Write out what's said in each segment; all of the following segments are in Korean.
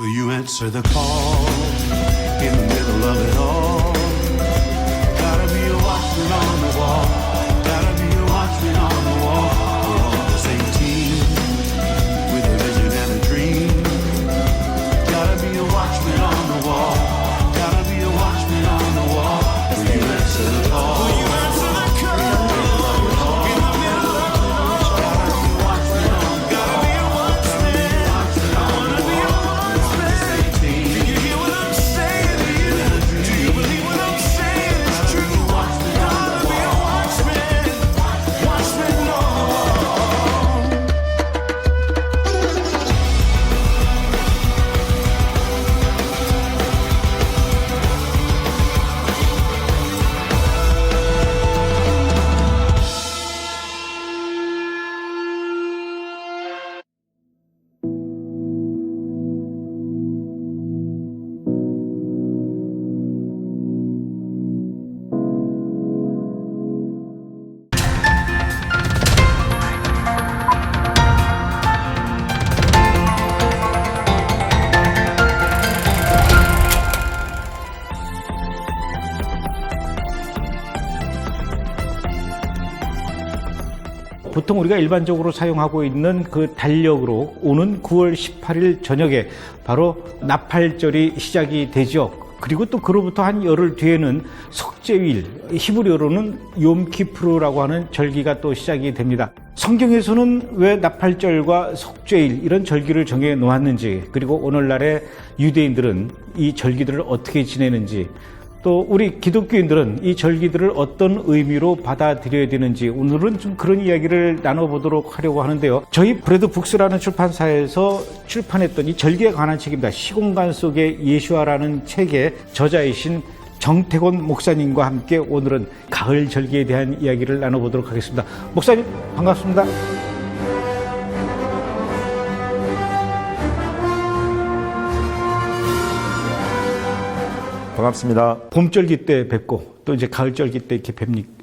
Will you answer the call in the middle of it all? Gotta be a watchman on the wall. Gotta be a watchman on the wall. We're all the same team with a vision and a dream. Gotta be a watchman on the wall. Gotta be a watchman on the wall. Will you answer the call? Will you answer the call? In the middle of it all. In the middle of it all. Gotta be a watchman on the wall. Gotta be a watchman. I wanna be a watchman. 보통 우리가 일반적으로 사용하고 있는 그 달력으로 오는 9월 18일 저녁에 바로 나팔절이 시작이 되죠. 그리고 또 그로부터 한 열흘 뒤에는 속죄일, 히브리어로는 욤키프르라고 하는 절기가 또 시작이 됩니다. 성경에서는 왜 나팔절과 속죄일 이런 절기를 정해 놓았는지, 그리고 오늘날의 유대인들은 이 절기들을 어떻게 지내는지, 또 우리 기독교인들은 이 절기들을 어떤 의미로 받아들여야 되는지 오늘은 좀 그런 이야기를 나눠보도록 하려고 하는데요. 저희 브래드 북스라는 출판사에서 출판했던 이 절기에 관한 책입니다. 시공간 속의 예수와라는 책의 저자이신 정태곤 목사님과 함께 오늘은 가을 절기에 대한 이야기를 나눠보도록 하겠습니다. 목사님 반갑습니다. 반갑습니다. 봄절기 때 뵙고 또 이제 가을절기 때 이렇게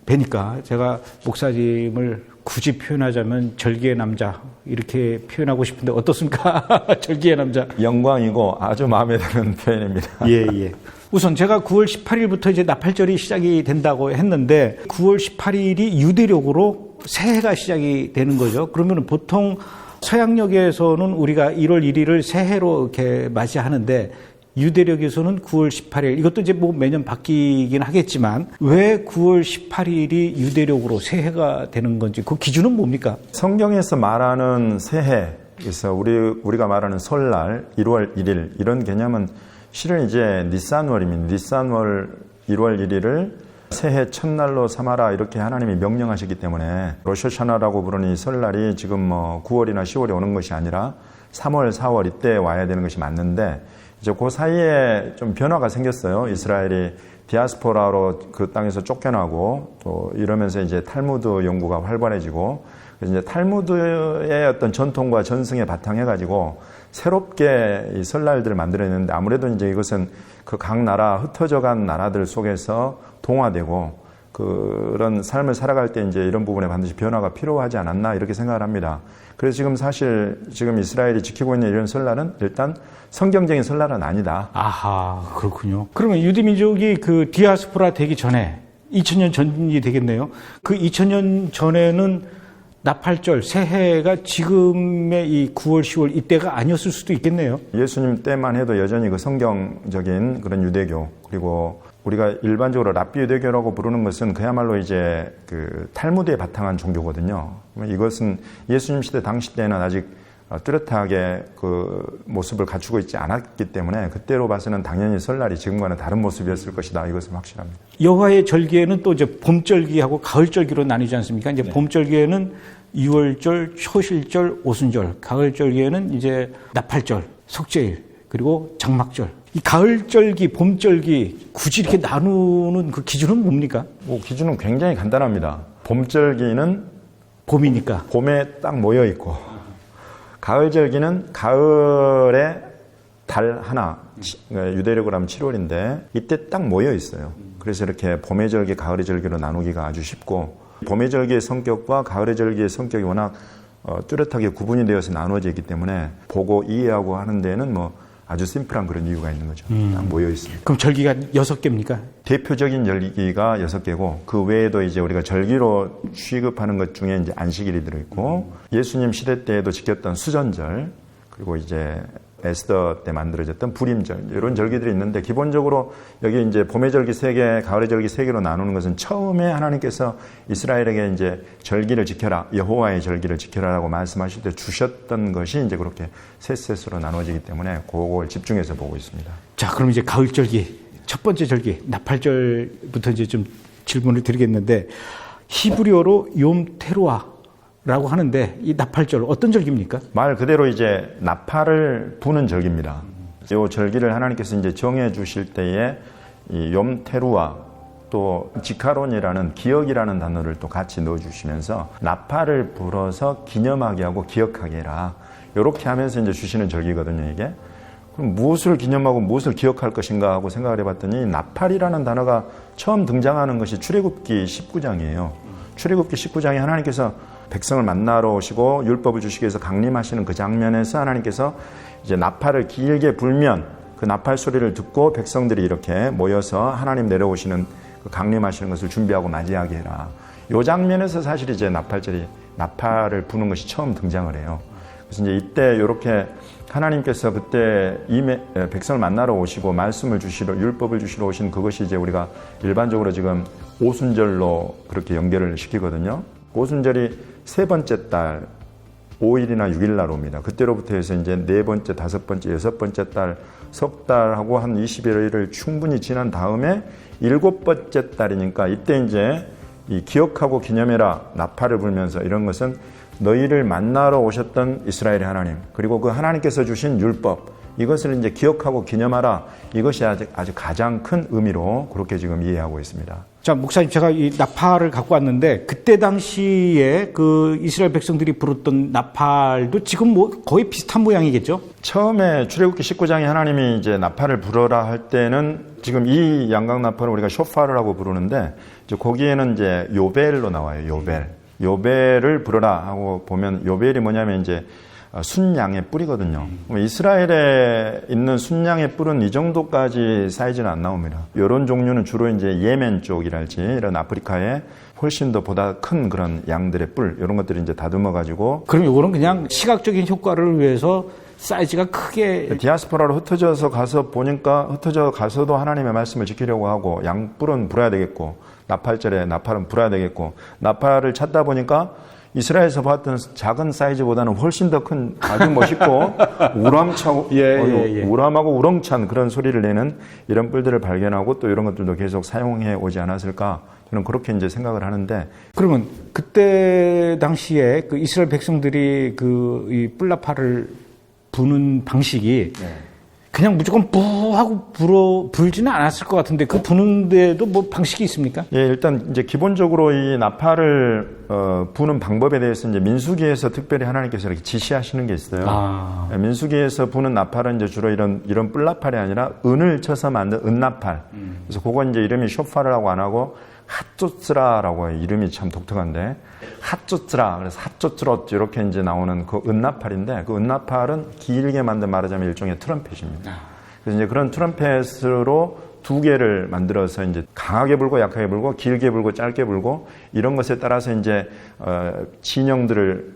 뵈니까 제가 목사님을 굳이 표현하자면 절기의 남자 이렇게 표현하고 싶은데 어떻습니까? 절기의 남자. 영광이고 아주 마음에 드는 표현입니다. 예. 우선 제가 9월 18일부터 이제 나팔절이 시작이 된다고 했는데 9월 18일이 유대력으로 새해가 시작이 되는 거죠. 그러면 보통 서양력에서는 우리가 1월 1일을 새해로 이렇게 맞이하는데 유대력에서는 9월 18일, 이것도 이제 뭐 매년 바뀌긴 하겠지만 왜 9월 18일이 유대력으로 새해가 되는 건지 그 기준은 뭡니까? 성경에서 말하는 새해, 그래서 우리가 말하는 설날 1월 1일 이런 개념은 실은 이제 니산월입니다. 니산월 1월 1일을 새해 첫날로 삼아라 이렇게 하나님이 명령하셨기 때문에 로쇼샤나라고 부르는 이 설날이 지금 뭐 9월이나 10월에 오는 것이 아니라 3월, 4월 이때 와야 되는 것이 맞는데 이제 그 사이에 좀 변화가 생겼어요. 이스라엘이 디아스포라로 그 땅에서 쫓겨나고 또 이러면서 이제 탈무드 연구가 활발해지고 그래서 이제 탈무드의 어떤 전통과 전승에 바탕해가지고 새롭게 이 설날들을 만들어냈는데 아무래도 이제 이것은 그 각 나라 흩어져간 나라들 속에서 동화되고 그런 삶을 살아갈 때 이제 이런 부분에 반드시 변화가 필요하지 않았나 이렇게 생각을 합니다. 그래서 지금 사실 지금 이스라엘이 지키고 있는 이런 설날은 일단 성경적인 설날은 아니다. 아하, 그렇군요. 그러면 유대민족이 그 디아스포라 되기 전에 2000년 전이 되겠네요. 그 2000년 전에는 나팔절, 새해가 지금의 이 9월, 10월 이때가 아니었을 수도 있겠네요. 예수님 때만 해도 여전히 그 성경적인 그런 유대교 그리고 우리가 일반적으로 랍비 유대교라고 부르는 것은 그야말로 이제 그 탈무드에 바탕한 종교거든요. 이것은 예수님 시대 당시 때는 아직 뚜렷하게 그 모습을 갖추고 있지 않았기 때문에 그때로 봐서는 당연히 설날이 지금과는 다른 모습이었을 것이다. 이것은 확실합니다. 여호와의 절기에는 또 이제 봄절기하고 가을절기로 나뉘지 않습니까? 이제 봄절기에는 유월절, 초실절, 오순절, 가을절기에는 이제 나팔절, 속죄일, 그리고 장막절. 이 가을절기, 봄절기 굳이 이렇게 나누는 그 기준은 뭡니까? 기준은 굉장히 간단합니다. 봄절기는 봄이니까. 봄에 딱 모여 있고 가을절기는 가을에 달 하나, 유대력으로 하면 7월인데 이때 딱 모여 있어요. 그래서 이렇게 봄의 절기, 가을의 절기로 나누기가 아주 쉽고 봄의 절기의 성격과 가을의 절기의 성격이 워낙 뚜렷하게 구분이 되어서 나누어져 있기 때문에 보고 이해하고 하는 데는 뭐 아주 심플한 그런 이유가 있는 거죠. 딱 모여 있습니다. 그럼 절기가 6개입니까? 대표적인 절기가 6개고 그 외에도 이제 우리가 절기로 취급하는 것 중에 이제 안식일이 들어있고 예수님 시대 때에도 지켰던 수전절 그리고 이제 에스더 때 만들어졌던 불임절 이런 절기들이 있는데 기본적으로 여기 이제 봄의 절기 3개, 가을의 절기 3개로 나누는 것은 처음에 하나님께서 이스라엘에게 이제 절기를 지켜라, 여호와의 절기를 지켜라라고 말씀하실 때 주셨던 것이 이제 그렇게 셋으로 나눠지기 때문에 그걸 집중해서 보고 있습니다. 자, 그럼 이제 가을 절기 첫 번째 절기 나팔절부터 이제 좀 질문을 드리겠는데 히브리어로 욤 테루아라고 하는데 이 나팔절 어떤 절기입니까? 말 그대로 이제 나팔을 부는 절기입니다. 이 절기를 하나님께서 이제 정해 주실 때에 이 욤 테루아 또 지카론이라는 기억이라는 단어를 또 같이 넣어 주시면서 나팔을 불어서 기념하게 하고 기억하게 해라. 이렇게 하면서 이제 주시는 절기거든요, 이게. 그럼 무엇을 기념하고 무엇을 기억할 것인가 하고 생각을 해봤더니 나팔이라는 단어가 처음 등장하는 것이 출애굽기 19장이에요. 출애굽기 19장에 하나님께서 백성을 만나러 오시고 율법을 주시기 위해서 강림하시는 그 장면에서 하나님께서 이제 나팔을 길게 불면 그 나팔 소리를 듣고 백성들이 이렇게 모여서 하나님 내려오시는 그 강림하시는 것을 준비하고 맞이하게 해라. 이 장면에서 사실 이제 나팔을 부는 것이 처음 등장을 해요. 그래서 이제 이때 이렇게 하나님께서 그때 백성을 만나러 오시고 말씀을 주시러 율법을 주시러 오신 그것이 이제 우리가 일반적으로 지금 오순절로 그렇게 연결을 시키거든요. 오순절이 세 번째 달 5일이나 6일 날 옵니다. 그때로부터 해서 이제 네 번째, 다섯 번째, 여섯 번째 달, 석 달하고 한 20일을 충분히 지난 다음에 일곱 번째 달이니까 이때 이제 이 기억하고 기념해라 나팔을 불면서 이런 것은 너희를 만나러 오셨던 이스라엘의 하나님 그리고 그 하나님께서 주신 율법 이것을 이제 기억하고 기념하라 이것이 아주 가장 큰 의미로 그렇게 지금 이해하고 있습니다. 자, 목사님 제가 이 나팔을 갖고 왔는데 그때 당시에 그 이스라엘 백성들이 부르던 나팔도 지금 뭐 거의 비슷한 모양이겠죠? 처음에 출애굽기 19장에 하나님이 이제 나팔을 불어라 할 때는 지금 이 양각 나팔을 우리가 쇼파르라고 부르는데 이제 거기에는 이제 요벨로 나와요. 요벨을 불어라 하고 보면 요벨이 뭐냐면 이제 순양의 뿔이거든요. 이스라엘에 있는 순양의 뿔은 이 정도까지 사이즈는 안 나옵니다. 이런 종류는 주로 이제 예멘 쪽이랄지 이런 아프리카에 훨씬 더 보다 큰 그런 양들의 뿔 이런 것들이 이제 다듬어 가지고. 그럼 이거는 그냥 시각적인 효과를 위해서 사이즈가 크게 디아스포라로 흩어져서 가서 보니까 흩어져 가서도 하나님의 말씀을 지키려고 하고 양뿔은 불어야 되겠고 나팔절에 나팔은 불어야 되겠고 나팔을 찾다 보니까 이스라엘에서 봤던 작은 사이즈보다는 훨씬 더 큰 아주 멋있고 우람차고 우람하고 우렁찬 그런 소리를 내는 이런 뿔들을 발견하고 또 이런 것들도 계속 사용해 오지 않았을까 저는 그렇게 이제 생각을 하는데 그러면 그때 당시에 그 이스라엘 백성들이 그 이 뿔나팔을 부는 방식이 그냥 무조건 하고 불지는 않았을 것 같은데 그 부는데도 뭐 방식이 있습니까? 예, 일단 이제 기본적으로 이 나팔을 부는 방법에 대해서 이제 민수기에서 특별히 하나님께서 이렇게 지시하시는 게 있어요. 민수기에서 부는 나팔은 이제 주로 이런 뿔나팔이 아니라 은을 쳐서 만든 은나팔. 그래서 그건 이제 이름이 쇼파르라고 안 하고 핫조스라라고 해요. 이름이 참 독특한데 핫조스라 그래서 핫조스롯 이렇게 이제 나오는 그 은나팔인데 그 은나팔은 길게 만든 말하자면 일종의 트럼펫입니다. 그래서 이제 그런 트럼펫으로 두 개를 만들어서 이제 강하게 불고 약하게 불고 길게 불고 짧게 불고 이런 것에 따라서 이제 진영들을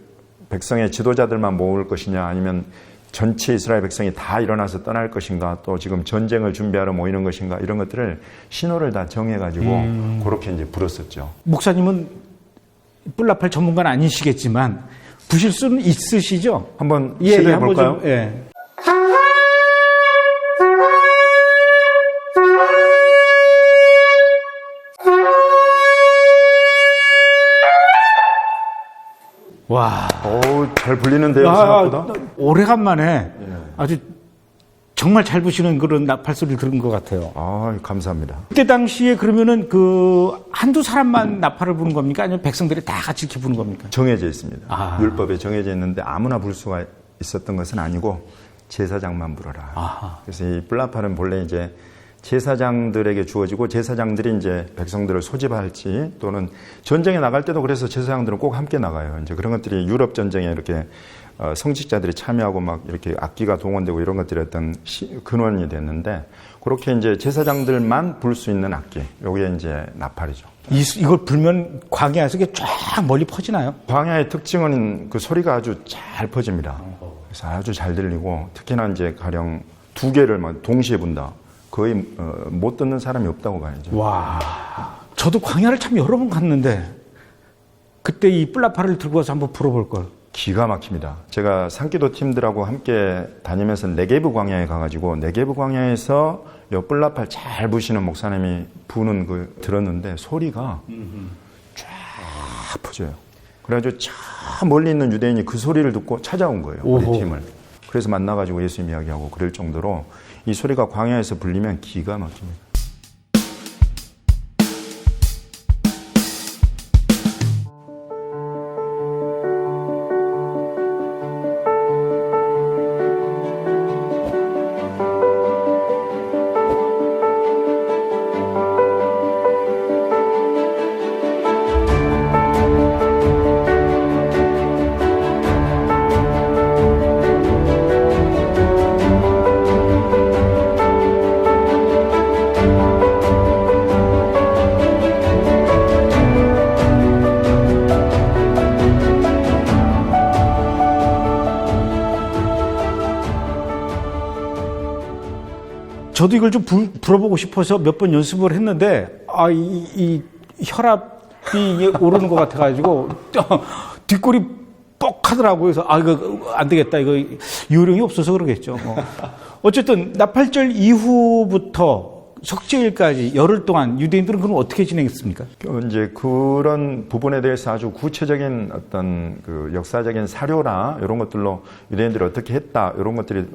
백성의 지도자들만 모을 것이냐 아니면 전체 이스라엘 백성이 다 일어나서 떠날 것인가 또 지금 전쟁을 준비하러 모이는 것인가 이런 것들을 신호를 다 정해가지고 그렇게 이제 불었었죠. 목사님은 뿔나팔 전문가는 아니시겠지만 부실 수는 있으시죠? 한번 시도해 볼까요? 와, 잘 불리는데요, 생각보다. 오래간만에 아주 정말 잘 부시는 그런 나팔 소리를 들은 것 같아요. 감사합니다. 그때 당시에 그러면은 그 한두 사람만 나팔을 부는 겁니까? 아니면 백성들이 다 같이 이렇게 부는 겁니까? 정해져 있습니다. 율법에 정해져 있는데 아무나 불 수가 있었던 것은 아니고 제사장만 불어라. 그래서 이 뿔나팔은 본래 이제 제사장들에게 주어지고 제사장들이 이제 백성들을 소집할지 또는 전쟁에 나갈 때도 그래서 제사장들은 꼭 함께 나가요. 이제 그런 것들이 유럽 전쟁에 이렇게 성직자들이 참여하고 막 이렇게 악기가 동원되고 이런 것들이 어떤 근원이 됐는데 그렇게 이제 제사장들만 불 수 있는 악기, 요게 이제 나팔이죠. 이걸 불면 광야에서 이게 쫙 멀리 퍼지나요? 광야의 특징은 그 소리가 아주 잘 퍼집니다. 그래서 아주 잘 들리고 특히나 이제 가령 두 개를 막 동시에 분다. 거의 못 듣는 사람이 없다고 봐야죠. 와, 저도 광야를 참 여러 번 갔는데 그때 이 뿔나팔을 들고 와서 한번 불어볼 걸. 기가 막힙니다. 제가 산기도 팀들하고 함께 다니면서 네게브 광야에 가가지고 네게브 광야에서 요 뿔나팔 잘 부시는 목사님이 부는 걸 들었는데 소리가 쫙 퍼져요. 그래가지고 저 멀리 있는 유대인이 그 소리를 듣고 찾아온 거예요. 우리 오호. 팀을. 그래서 만나가지고 예수님 이야기하고 그럴 정도로 이 소리가 광야에서 불리면 기가 막힙니다. 저도 이걸 좀 불어보고 싶어서 몇 번 연습을 했는데, 이 혈압이 이게 오르는 것 같아가지고, 뒷골이 뻑 하더라고요. 그래서, 이거 안 되겠다. 이거 요령이 없어서 그러겠죠. 어쨌든, 나팔절 이후부터 석제일까지 열흘 동안 유대인들은 그럼 어떻게 진행했습니까? 이제 그런 부분에 대해서 아주 구체적인 어떤 그 역사적인 사료나 이런 것들로 유대인들이 어떻게 했다 이런 것들이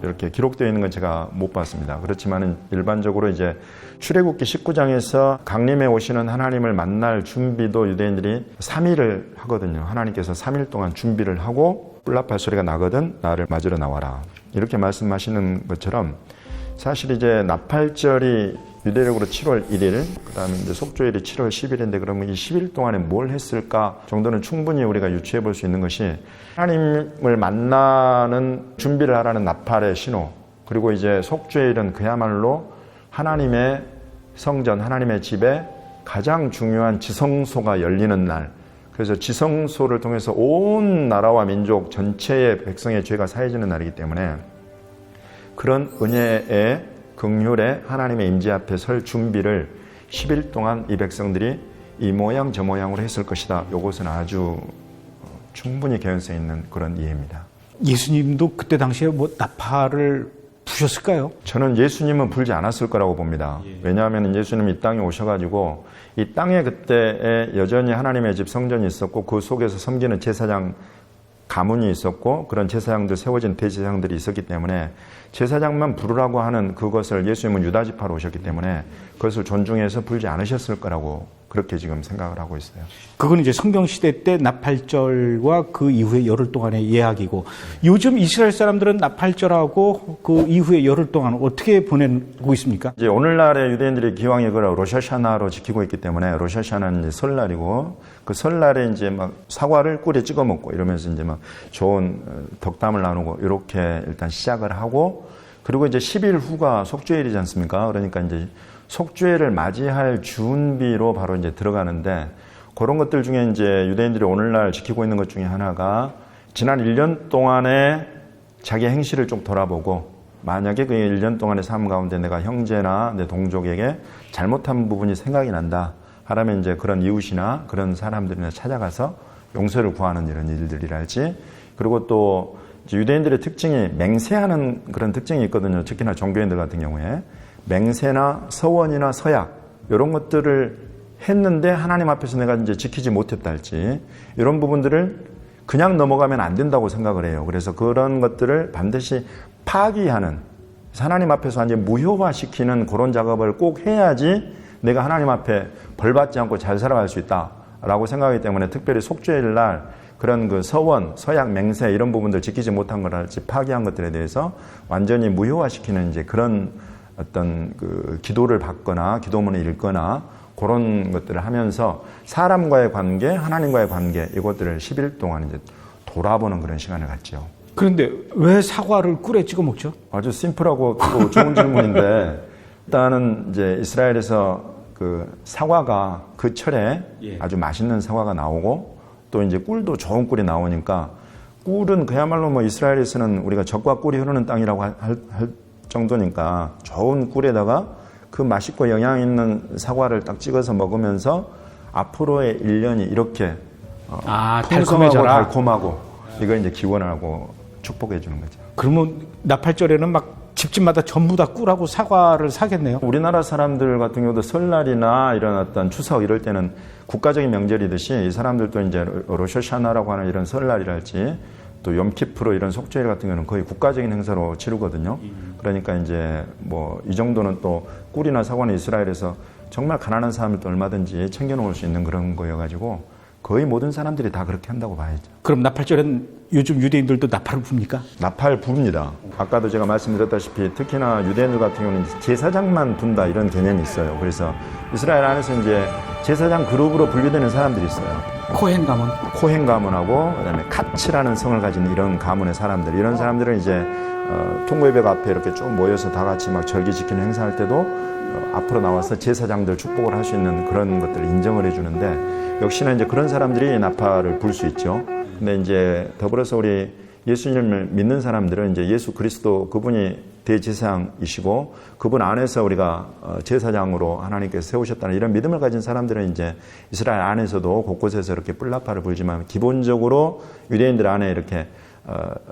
이렇게 기록되어 있는 건 제가 못 봤습니다. 그렇지만은 일반적으로 이제 출애굽기 19장에서 강림에 오시는 하나님을 만날 준비도 유대인들이 3일을 하거든요. 하나님께서 3일 동안 준비를 하고 뿔나팔 소리가 나거든 나를 맞으러 나와라. 이렇게 말씀하시는 것처럼 사실 이제 나팔절이 유대력으로 7월 1일, 그 다음에 이제 속죄일이 7월 10일인데 그러면 이 10일 동안에 뭘 했을까 정도는 충분히 우리가 유추해 볼 수 있는 것이 하나님을 만나는 준비를 하라는 나팔의 신호, 그리고 이제 속죄일은 그야말로 하나님의 성전, 하나님의 집에 가장 중요한 지성소가 열리는 날. 그래서 지성소를 통해서 온 나라와 민족 전체의 백성의 죄가 사해지는 날이기 때문에 그런 은혜의 긍휼의 하나님의 임재 앞에 설 준비를 10일 동안 이 백성들이 이 모양 저 모양으로 했을 것이다. 이것은 아주 충분히 개연성 있는 그런 이해입니다. 예수님도 그때 당시에 나팔을 부셨을까요? 저는 예수님은 불지 않았을 거라고 봅니다. 왜냐하면 예수님이 이 땅에 오셔가지고 이 땅에 그때에 여전히 하나님의 집 성전이 있었고 그 속에서 섬기는 제사장 가문이 있었고 그런 제사장들 세워진 대제사장들이 있었기 때문에 제사장만 부르라고 하는 그것을 예수님은 유다 지파로 오셨기 때문에 그것을 존중해서 불지 않으셨을 거라고 그렇게 지금 생각을 하고 있어요. 그건 이제 성경시대 때 나팔절과 그 이후에 열흘 동안의 이야기고 요즘 이스라엘 사람들은 나팔절하고 그 이후에 열흘 동안 어떻게 보내고 있습니까? 이제 오늘날의 유대인들이 기왕에 그걸 로샤샤나로 지키고 있기 때문에 로샤샤나는 이제 설날이고 그 설날에 이제 막 사과를 꿀에 찍어 먹고 이러면서 이제 막 좋은 덕담을 나누고 이렇게 일단 시작을 하고 그리고 이제 10일 후가 속죄일이지 않습니까? 그러니까 이제 속죄를 맞이할 준비로 바로 이제 들어가는데 그런 것들 중에 이제 유대인들이 오늘날 지키고 있는 것 중에 하나가 지난 1년 동안의 자기 행실을 좀 돌아보고 만약에 그 1년 동안의 삶 가운데 내가 형제나 내 동족에게 잘못한 부분이 생각이 난다 하라면 이제 그런 이웃이나 그런 사람들이나 찾아가서 용서를 구하는 이런 일들이랄지 그리고 또 유대인들의 특징이 맹세하는 그런 특징이 있거든요. 특히나 종교인들 같은 경우에 맹세나 서원이나 서약 이런 것들을 했는데 하나님 앞에서 내가 이제 지키지 못했다 할지 이런 부분들을 그냥 넘어가면 안 된다고 생각을 해요. 그래서 그런 것들을 반드시 파기하는 하나님 앞에서 완전히 무효화시키는 그런 작업을 꼭 해야지 내가 하나님 앞에 벌받지 않고 잘 살아갈 수 있다라고 생각하기 때문에 특별히 속죄일 날 그런 그 서원, 서약, 맹세 이런 부분들 지키지 못한 거랄지 파기한 것들에 대해서 완전히 무효화시키는 이제 그런 어떤 그 기도를 받거나 기도문을 읽거나 그런 것들을 하면서 사람과의 관계, 하나님과의 관계 이것들을 10일 동안 이제 돌아보는 그런 시간을 갖죠. 그런데 왜 사과를 꿀에 찍어 먹죠? 아주 심플하고 또 좋은 질문인데 일단은 이제 이스라엘에서 그 사과가 그 철에 아주 맛있는 사과가 나오고 또 이제 꿀도 좋은 꿀이 나오니까 꿀은 그야말로 뭐 이스라엘에서는 우리가 젖과 꿀이 흐르는 땅이라고 할 정도니까 좋은 꿀에다가 그 맛있고 영양 있는 사과를 딱 찍어서 먹으면서 앞으로의 1년이 이렇게 풍성하고 달콤하고 이걸 이제 기원하고 축복해 주는 거죠. 그러면 나팔절에는 막 집집마다 전부 다 꿀하고 사과를 사겠네요. 우리나라 사람들 같은 경우도 설날이나 이런 어떤 추석 이럴 때는 국가적인 명절이듯이 이 사람들도 이제 로쇼샤나라고 하는 이런 설날이랄지 또 염키프로 이런 속죄일 같은 경우는 거의 국가적인 행사로 치르거든요. 그러니까 이제 뭐 이 정도는 또 꿀이나 사과는 이스라엘에서 정말 가난한 사람들도 얼마든지 챙겨놓을 수 있는 그런 거여가지고 거의 모든 사람들이 다 그렇게 한다고 봐야죠. 그럼 나팔절엔 요즘 유대인들도 나팔을 붑니까? 나팔 부릅니다. 아까도 제가 말씀드렸다시피 특히나 유대인들 같은 경우는 제사장만 분다 이런 개념이 있어요. 그래서 이스라엘 안에서 이제 제사장 그룹으로 분류되는 사람들이 있어요. 코헨 가문. 코헨 가문하고 그다음에 카츠라는 성을 가진 이런 가문의 사람들, 이런 사람들은 이제 통고예배가 앞에 이렇게 쭉 모여서 다 같이 막 절기 지키는 행사할 때도 앞으로 나와서 제사장들 축복을 할 수 있는 그런 것들을 인정을 해주는데 역시나 이제 그런 사람들이 나팔을 불 수 있죠. 근데 이제 더불어서 우리 예수님을 믿는 사람들은 이제 예수 그리스도 그분이 대제사장이시고 그분 안에서 우리가 제사장으로 하나님께서 세우셨다는 이런 믿음을 가진 사람들은 이제 이스라엘 안에서도 곳곳에서 이렇게 뿔나팔을 불지만 기본적으로 유대인들 안에 이렇게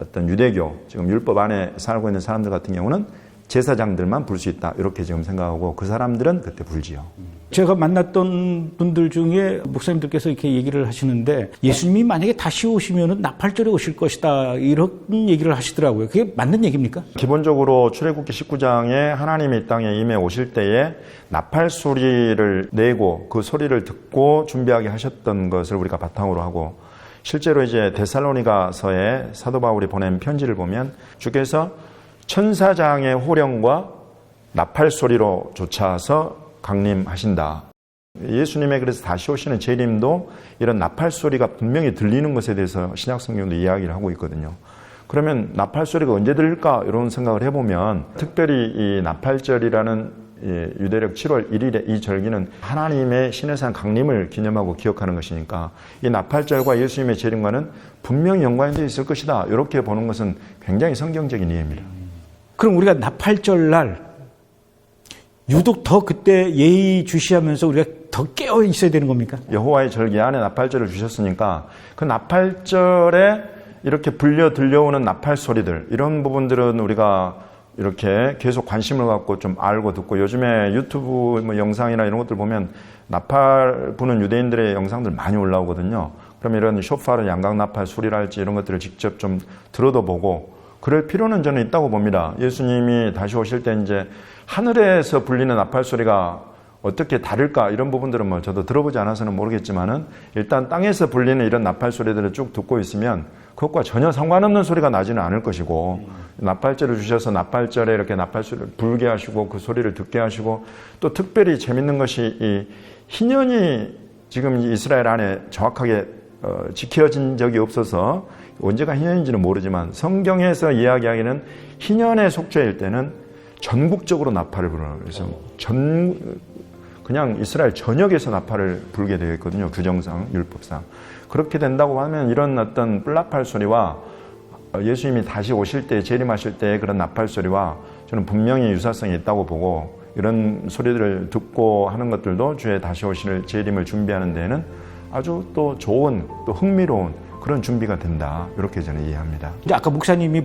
어떤 유대교 지금 율법 안에 살고 있는 사람들 같은 경우는 제사장들만 불 수 있다 이렇게 지금 생각하고 그 사람들은 그때 불지요. 제가 만났던 분들 중에 목사님들께서 이렇게 얘기를 하시는데 예수님이 만약에 다시 오시면은 나팔절에 오실 것이다 이런 얘기를 하시더라고요. 그게 맞는 얘기입니까? 기본적으로 출애굽기 19장에 하나님이 이 땅에 임해 오실 때에 나팔 소리를 내고 그 소리를 듣고 준비하게 하셨던 것을 우리가 바탕으로 하고 실제로 이제 데살로니가서에 사도 바울이 보낸 편지를 보면 주께서 천사장의 호령과 나팔 소리로 쫓아서 강림하신다. 예수님의 그래서 다시 오시는 재림도 이런 나팔 소리가 분명히 들리는 것에 대해서 신약 성경도 이야기를 하고 있거든요. 그러면 나팔 소리가 언제 들릴까 이런 생각을 해보면 특별히 이 나팔절이라는 유대력 7월 1일의 이 절기는 하나님의 신의 산 강림을 기념하고 기억하는 것이니까 이 나팔절과 예수님의 재림과는 분명히 연관되어 있을 것이다. 이렇게 보는 것은 굉장히 성경적인 이해입니다. 그럼 우리가 나팔절 날 유독 더 그때 예의 주시하면서 우리가 더 깨어 있어야 되는 겁니까? 여호와의 절기 안에 나팔절을 주셨으니까 그 나팔절에 이렇게 들려오는 나팔 소리들 이런 부분들은 우리가 이렇게 계속 관심을 갖고 좀 알고 듣고 요즘에 유튜브 뭐 영상이나 이런 것들 보면 나팔 부는 유대인들의 영상들 많이 올라오거든요. 그럼 이런 쇼파르 양각 나팔 소리랄지 이런 것들을 직접 좀 들어도 보고 그럴 필요는 저는 있다고 봅니다. 예수님이 다시 오실 때 이제 하늘에서 불리는 나팔 소리가 어떻게 다를까 이런 부분들은 뭐 저도 들어보지 않아서는 모르겠지만은 일단 땅에서 불리는 이런 나팔 소리들을 쭉 듣고 있으면 그것과 전혀 상관없는 소리가 나지는 않을 것이고 나팔절을 주셔서 나팔절에 이렇게 나팔 소리를 불게 하시고 그 소리를 듣게 하시고 또 특별히 재밌는 것이 이 희년이 지금 이스라엘 안에 정확하게 지켜진 적이 없어서 언제가 희년인지는 모르지만 성경에서 이야기하기는 희년의 속죄일 때는 전국적으로 나팔을 불어요. 그래서 그냥 이스라엘 전역에서 나팔을 불게 되어 있거든요. 규정상, 율법상. 그렇게 된다고 하면 이런 어떤 뿔나팔 소리와 예수님이 다시 오실 때, 재림하실 때의 그런 나팔 소리와 저는 분명히 유사성이 있다고 보고 이런 소리들을 듣고 하는 것들도 주의 다시 오실 재림을 준비하는 데에는 아주 또 좋은, 또 흥미로운 그런 준비가 된다. 이렇게 저는 이해합니다. 이제 아까 목사님이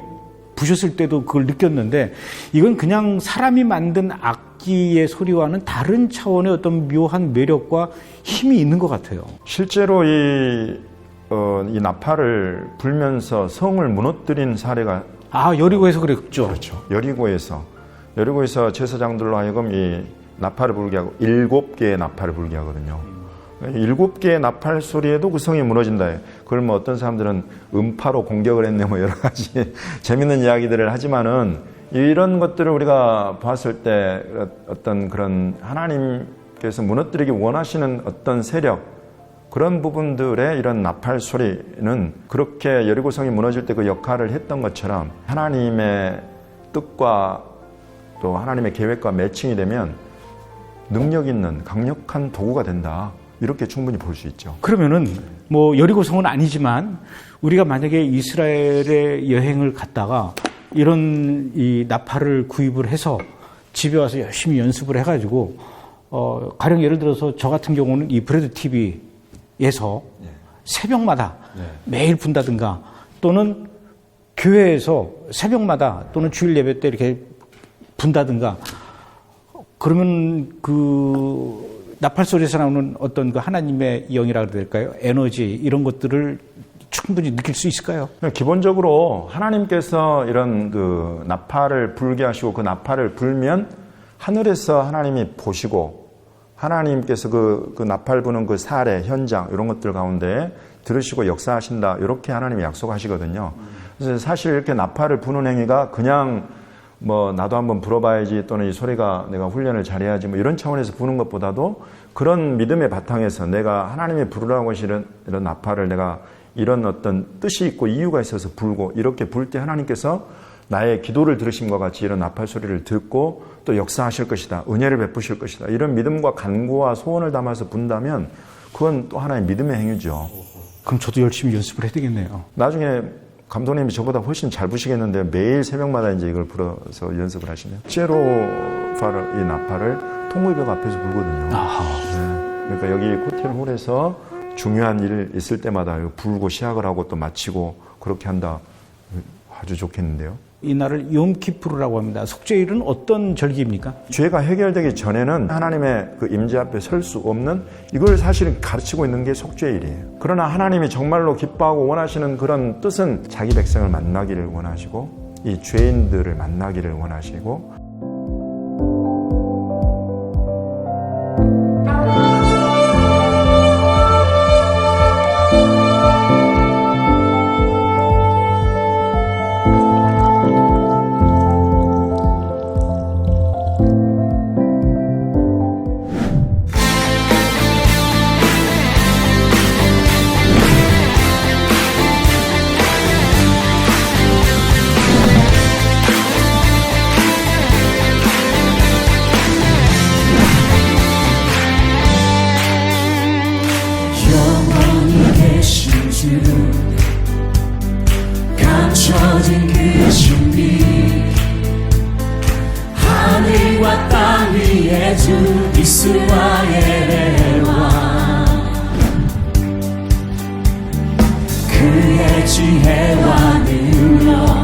부셨을 때도 그걸 느꼈는데 이건 그냥 사람이 만든 악기의 소리와는 다른 차원의 어떤 묘한 매력과 힘이 있는 것 같아요. 실제로 이 나팔을 불면서 성을 무너뜨린 사례가 여리고에서 그랬죠. 그렇죠. 여리고에서 제사장들로 하여금 이 나팔을 불게 하고 7개의 나팔을 불게 하거든요. 7개의 나팔 소리에도 그 성이 무너진다. 그걸 뭐 어떤 사람들은 음파로 공격을 했네 뭐 여러 가지 재밌는 이야기들을 하지만은 이런 것들을 우리가 봤을 때 어떤 그런 하나님께서 무너뜨리기 원하시는 어떤 세력 그런 부분들의 이런 나팔 소리는 그렇게 여리고성이 무너질 때 그 역할을 했던 것처럼 하나님의 뜻과 또 하나님의 계획과 매칭이 되면 능력 있는 강력한 도구가 된다. 이렇게 충분히 볼 수 있죠. 그러면은 뭐 여리고성은 아니지만 우리가 만약에 이스라엘에 여행을 갔다가 이런 이 나팔을 구입을 해서 집에 와서 열심히 연습을 해가지고 가령 예를 들어서 저 같은 경우는 이 브레드 TV에서 새벽마다 매일 분다든가 또는 교회에서 새벽마다 또는 주일 예배 때 이렇게 분다든가 그러면 그 나팔 소리에서 나오는 어떤 그 하나님의 영이라 그래야 될까요? 에너지 이런 것들을 충분히 느낄 수 있을까요? 기본적으로 하나님께서 이런 그 나팔을 불게 하시고 그 나팔을 불면 하늘에서 하나님이 보시고 하나님께서 그 나팔 부는 그 사례, 현장 이런 것들 가운데 들으시고 역사하신다. 이렇게 하나님이 약속하시거든요. 그래서 사실 이렇게 나팔을 부는 행위가 그냥 뭐 나도 한번 불어봐야지 또는 이 소리가 내가 훈련을 잘해야지 뭐 이런 차원에서 부는 것보다도 그런 믿음의 바탕에서 내가 하나님이 부르라고 하시는 이런 나팔을 내가 이런 어떤 뜻이 있고 이유가 있어서 불고 이렇게 불 때 하나님께서 나의 기도를 들으심과 같이 이런 나팔 소리를 듣고 또 역사하실 것이다. 은혜를 베푸실 것이다. 이런 믿음과 간구와 소원을 담아서 분다면 그건 또 하나의 믿음의 행위죠. 그럼 저도 열심히 연습을 해야 되겠네요. 나중에 감독님이 저보다 훨씬 잘 부시겠는데 매일 새벽마다 이제 이걸 불어서 연습을 하시면 실제로 이 나팔을 통구이벽 앞에서 불거든요. 네. 그러니까 여기 호텔홀에서 중요한 일 있을 때마다 불고 시작을 하고 또 마치고 그렇게 한다. 아주 좋겠는데요. 이 날을 욤키푸르라고 합니다. 속죄일은 어떤 절기입니까? 죄가 해결되기 전에는 하나님의 그 임재 앞에 설 수 없는 이걸 사실은 가르치고 있는 게 속죄일이에요. 그러나 하나님이 정말로 기뻐하고 원하시는 그런 뜻은 자기 백성을 만나기를 원하시고 이 죄인들을 만나기를 원하시고 감춰진 그 신비 하늘과 땅 위에 주 이스라엘의 왕 그의 지혜와 능력